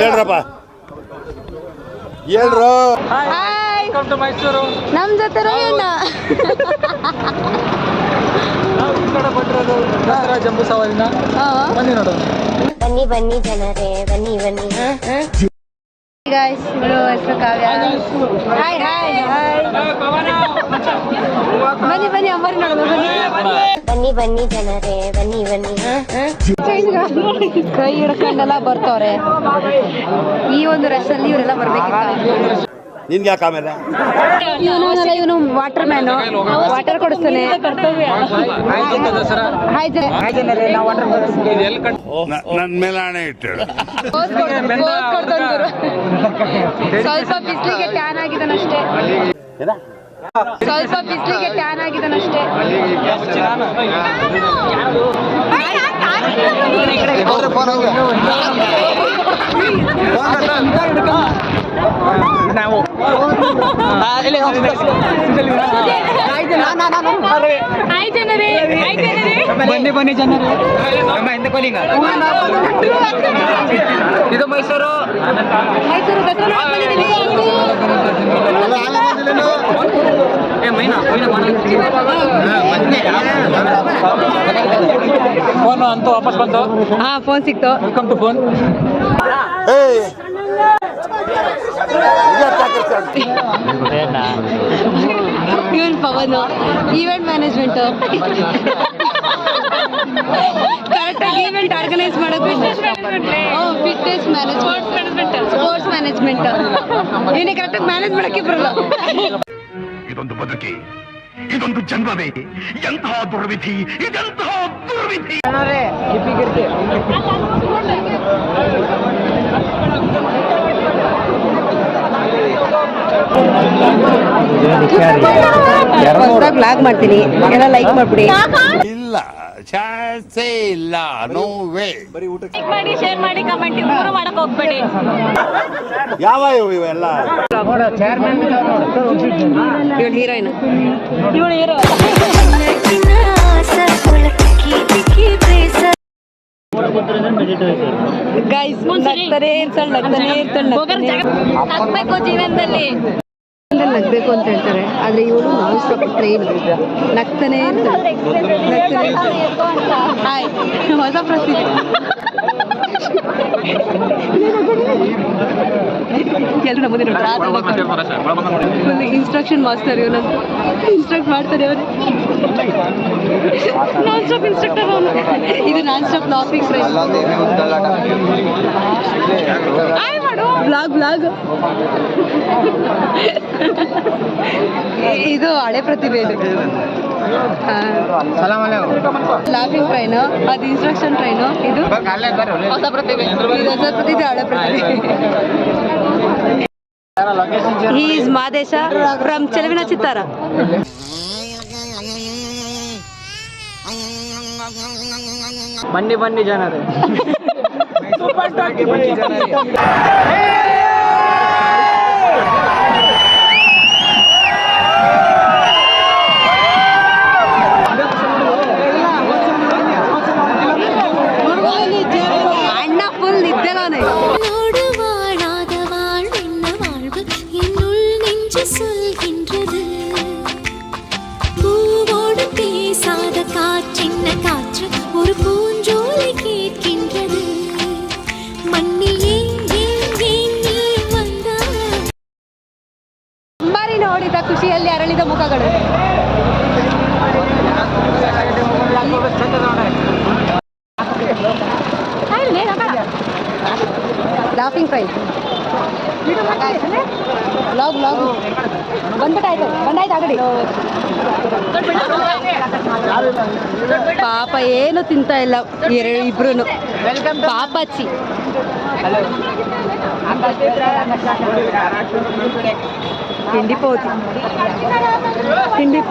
ಹೇಳ್ರಪ್ಪ ಹೇಳ್ರು. ಮೈಸೂರು ನಮ್ ಜೊತೆ ದಸರಾ ಜಂಬೂ ಸವಾರಿನ ಬನ್ನಿ ನೋಡೋಣ. ಬನ್ನಿ ಬನ್ನಿ ಜನರೇ ಬನ್ನಿ ಬನ್ನಿ. ಗಾಯ್ಸ್ ಇವಳು ಹೆಸರು ಕಾವ್ಯ. Hi hi hi. ಬನ್ನಿ ಬನ್ನಿ ಅಮ್ಮರಿ ನೋಡೋಣ ಬನ್ನಿ ಬನ್ನಿ ಜನರೇ ಬನ್ನಿ ಬನ್ನಿ. ಕೈ ಹಿಡ್ಕೊಂಡೆಲ್ಲ ಬರ್ತವ್ರೆ. ಈ ಒಂದು ರಶ್ ಅಲ್ಲಿ ಇವರೆಲ್ಲ ಬರ್ಬೇಕಿತ್ತು. ನಿನ್ಗೆ ಯಾಕೆ ಆಮೇಲೆ ಇವನು ವಾಟರ್ ಮ್ಯಾನು ವಾಟರ್ ಕೊಡಿಸ್ತಾನೆ. ನನ್ನ ಮೇಲೆ ಹಣೆ ಇಟ್ಟು ಸ್ವಲ್ಪ ಬಿಸ್ಲಿಗೆ ಟ್ಯಾನ್ ಆಗಿದ್ದಾನಷ್ಟೇ. ಸ್ವಲ್ಪ ಬಿಸ್ಲಿಗೆ ಟ್ಯಾನ್ ಆಗಿದ್ದಾನಷ್ಟೇ. ನಾವು ಬನ್ನಿ ಬನ್ನಿ ಜನರೇ. ಇದು ಮೈಸೂರು ಫೋನ್ ಅಂತೂ ವಾಪಸ್ ಬಂತು. ಫೋನ್ ಸಿಕ್ತು. Welcome to phone. ಇವನ್ ಪವನ್ ಈವೆಂಟ್ ಮ್ಯಾನೇಜ್ಮೆಂಟ್ ಕರೆಕ್ಟಾಗಿ ಈವೆಂಟ್ ಆರ್ಗನೈಸ್ ಮಾಡೋದು. ಫಿಟ್ನೆಸ್ ಮ್ಯಾನೇಜ್ಮೆಂಟ್ ಸ್ಪೋರ್ಟ್ಸ್ ಮ್ಯಾನೇಜ್ಮೆಂಟ್ ಇವನೇ ಕರೆಕ್ಟಾಗಿ ಮ್ಯಾನೇಜ್ ಮಾಡಕ್ಕೆ ಬರಲ್ಲ. ಇದೊಂದು ಬದುಕಿ ಇದೊಂದು ಜನ್ಮವೇ ಎಂತಹ ದುರ್ವಿಧಿ ಇದೆಂತಹ ದುರ್ವಿಧಿ. ಬ್ಲಾಗ್ ಮಾಡ್ತೀನಿ ಎಲ್ಲ ಲೈಕ್ ಮಾಡ್ಬಿಡಿ. ಇಲ್ಲ ಚಾನ್ಸೇ ಇಲ್ಲ. No way. ಲೈಕ್ ಮಾಡಿ ಶೇರ್ ಮಾಡಿ ಕಮೆಂಟ್ ಮೂರು ಮಾಡಕ್ ಹೋಗ್ಬೇಡಿ. ಯಾವ ಇವೆಲ್ಲ ಇವಳು ಹೀರೋಯಿನ್. ಇವಳು ಹೀರೋ. ಗೈಸ್ ನಗ್ತಾನೆ ನಗ್ಬೇಕು ಜೀವನದಲ್ಲಿ. ನಗ್ಬೇಕು ಅಂತ ಹೇಳ್ತಾರೆ, ಆದ್ರೆ ಇವಳು ನಾನ್ ಸ್ಟಾಪ್ ಟ್ರೈನ್ ನಗ್ತಾನೆ ಇರ್ತಾಳೆ. ಹಾಯ್ ಹೊಸ ಪ್ರಸಿದ್ಧಿ ಎಲ್ಲರೂ ನಮ್ಮದೇ ಇನ್ಸ್ಟ್ರಕ್ಷನ್ ಮಾಸ್ಟರ್ ಇವನಂತ ಇನ್ಸ್ಟ್ರಕ್ಟ್ ಮಾಡ್ತಾರೆ ಅವರು. ನಾನ್ ಸ್ಟಾಪ್ ಇನ್ಸ್ಟ್ರಕ್ಟರ್ ಅವನು. ಇದು non stop laughing friend blog. ಇದು ಹಳೆ ಪ್ರತಿಭೆ. ಇದು ಲಾಫಿಂಗ್ ಟ್ರೈನು, ಅದು ಇನ್ಸ್ಟ್ರಕ್ಷನ್ ಟ್ರೈನು. ಇದು ಹೊಸ ಪ್ರತಿಭೆ. ಇದು ಹೊಸ ಪ್ರತಿಭೆ, ಹಳೆ ಪ್ರತಿಭೆ. He is Madesha from Chelavina Chitara. ಬನ್ನಿ ಬನ್ನಿ ಜನರೇ. ಅಣ್ಣ ಫುಲ್ ನಿದ್ದೆಲಾನೆ. சொல்கின்றது பூவோடு பேசாத காற்றின்ன காற்று ஒரு பூஞ்சோலை கேட்கின்றது மண்ணில் ஏன் நீ வந்தாய். ಅಂಬಾರಿ ನೋಡಿದ ಖುಷಿಯಲ್ಲಿ ಅರಳಿದ ಮುಖಗಳು. ಲಾಫಿಂಗ್ ಫ್ರೈ ಲಾಗ್ ಬಂದಾಯ್ತು ಆಗಡಿ. ಪಾಪ ಏನು ತಿಂತಾ ಇಲ್ಲ ಇಬ್ರು. ಪಾಪಚ್ಚಿ ತಿಂಡಿ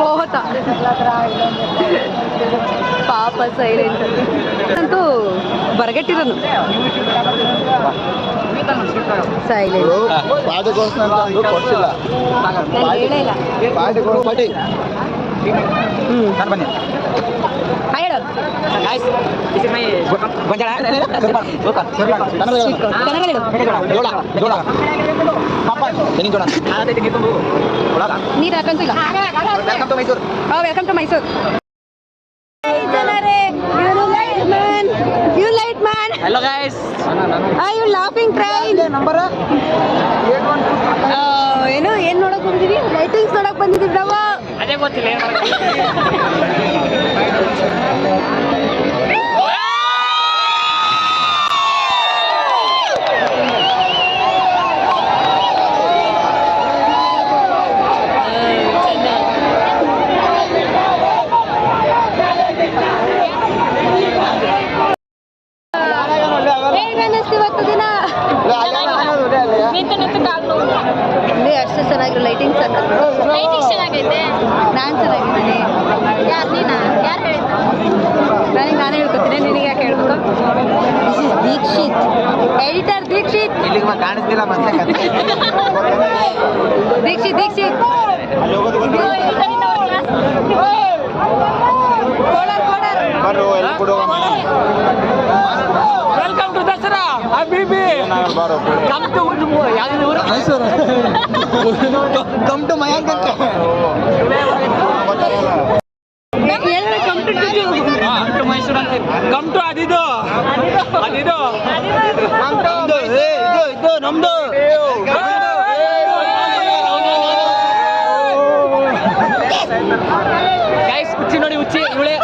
ಪೋತ ಪಾಪ ಸೈಲೆಂಟ್ ಅಂತೂ ಬರಗಟ್ಟಿರೋನು. ಸೈಲೆಂಟ್ ಹೇಳು ನೀರು ಹಾಕಂತ ಇಲ್ಲ. Welcome to Mysuru. ಜನರೇ you light man. Hello guys. Are you laughing train? Number ಏನು ಏನ್ ನೋಡಕ್ ಬಂದಿದೀವಿ? ಲೈಟಿಂಗ್ಸ್ ನೋಡಕ್ ಬಂದಿದೀವಿ ನಾವು. ಅದೇ ಗೊತ್ತಿಲ್ಲ ಏನ್ ಹೇಗೆ ಅನ್ನಿಸ್ತು ಇವತ್ತು ದಿನ? ಇಲ್ಲಿ ಅಷ್ಟು ಚೆನ್ನಾಗಿರೋ ಲೈಟಿಂಗ್ಸ್ ಚೆನ್ನಾಗೈತೆ. ನಾನು ಚೆನ್ನಾಗಿದ್ದೀನಿ. ಯಾರು ಹೇಳಿದ್ದು? ನನಗೆ ನಾನೇ ಹೇಳ್ಕೊತೀನಿ, ನಿನಗೆ ಯಾಕೆ ಹೇಳ್ಬೇಕು? This is Dikshit, editor Dikshit. ಕಾಣಿಸ್ತಿಲ್ಲ ಮತ್ತೆ ದೀಕ್ಷಿತ್ ದೀಕ್ಷಿತ್ ವೆಲ್ಕಮ್ ಟು ದಸರಾ ಅಬಿಬಿ ಕಮ್ ಟು ಯಾವ್ದು ಊರು? ಮೈಸೂರು. ಕಮ್ ಟು ಮಯಾಂಕ್ ಅಂತ ಕಮ್ ಟು ಮೈಸೂರು ಅಂತ ಕಮ್ ಟು ಅದಿದು ಅದಿದು ಇದು ನಮ್ದು ಗೈಸ್ ಹುಚ್ಚಿ ನೋಡಿ ಹುಚ್ಚಿ ಇವಳೆ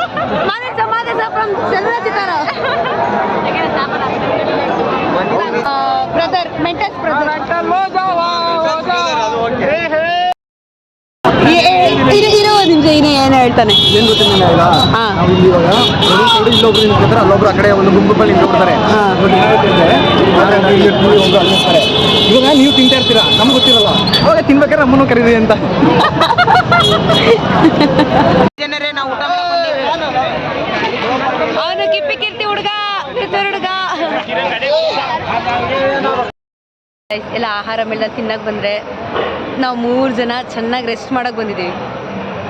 ಮಾದೇಶ ಫ್ರಮ್ ಚಲನಚಿತ್ರ. ಬ್ರದರ್ ಮೆಂಟಸ್ ಬ್ರದರ್. ಇರೋ ಒಂದು ನಿಮಿಷ ಇನ್ನೇ ಏನು ಹೇಳ್ತಾನೆ. ಏನ್ ಗೊತ್ತಿಲ್ಲ ಈಗ ಹಾ. ನಾವು ಇಲ್ಲಿ ಇವಾಗ ಇಲ್ಲೊಬ್ರು ನಿಂತ್ಕೊತಾರೆ, ಅಲ್ಲೊಬ್ರು ಆ ಕಡೆ ಒಂದು ಗುಂಪಲ್ಲಿ ನಿಂತ್ಕೊಳ್ತಾರೆ. ಇವಾಗ ನೀವು ತಿಂತಾ ಇರ್ತೀರಾ, ನಮ್ಗೆ ಗೊತ್ತಿರಲ್ಲ, ಅವಾಗ ತಿನ್ಬೇಕಾದ್ರೆ ನಮ್ಮನ್ನು ಕರೀರಿ ಅಂತ. ಜನರೇ ನಾವು ಊಟ ಅವನು ಕಿಪ್ಪಿ ಕಿರ್ತಿ ಹುಡುಗ ಹುಡುಗ ಎಲ್ಲ ಆಹಾರ ಮೇಳ ತಿನ್ನಕ್ಕೆ ಬಂದರೆ ನಾವು 3 ಜನ ಚೆನ್ನಾಗಿ ರೆಸ್ಟ್ ಮಾಡಕ್ಕೆ ಬಂದಿದ್ದೀವಿ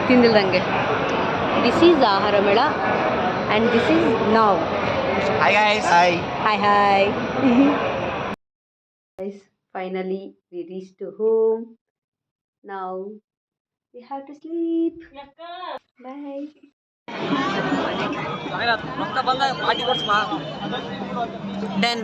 ತಿಂದಿಲ್ದಂಗೆ. ದಿಸ್ ಈಸ್ ಆಹಾರ ಮೇಳ ಆ್ಯಂಡ್ ದಿಸ್ ಈಸ್ ನಾವ್. Hi guys. Hi hi guys, finally we reach to home. Now we have to sleep. Bye. ಬಂದ ಪಾರ್ಟಿ ಕೊಡ್ಸ್ಮಾ. ಡನ್.